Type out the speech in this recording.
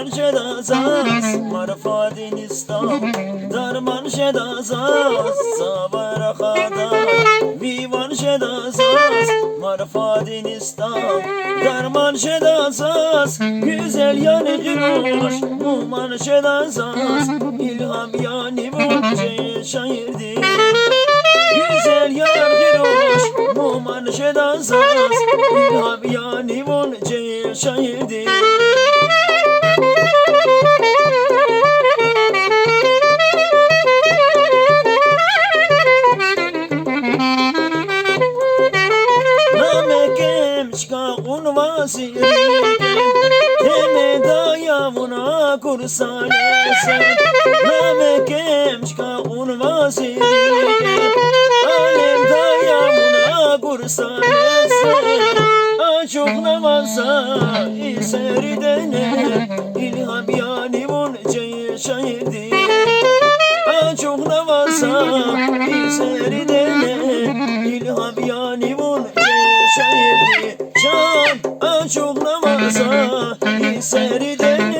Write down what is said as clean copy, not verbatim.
Darman şedazas marfadin istam Darman şedazas savara khada Vivan şedazas marfadin istam Darman şedazas güzel yani gülüş Muman şedazas ilham yani bu şairdi Güzel yar gülüş Muman şedazas ilham yani bu şairdi Unvasiri Keme dayavuna kursanese Namekem çıka unvasiri Alem dayavuna kursanese Açık namaza iseri dene İlham yani bunca şairdi Açık namaza iseri dene İlham yani bunca şairdi Can açık namaza iseri dene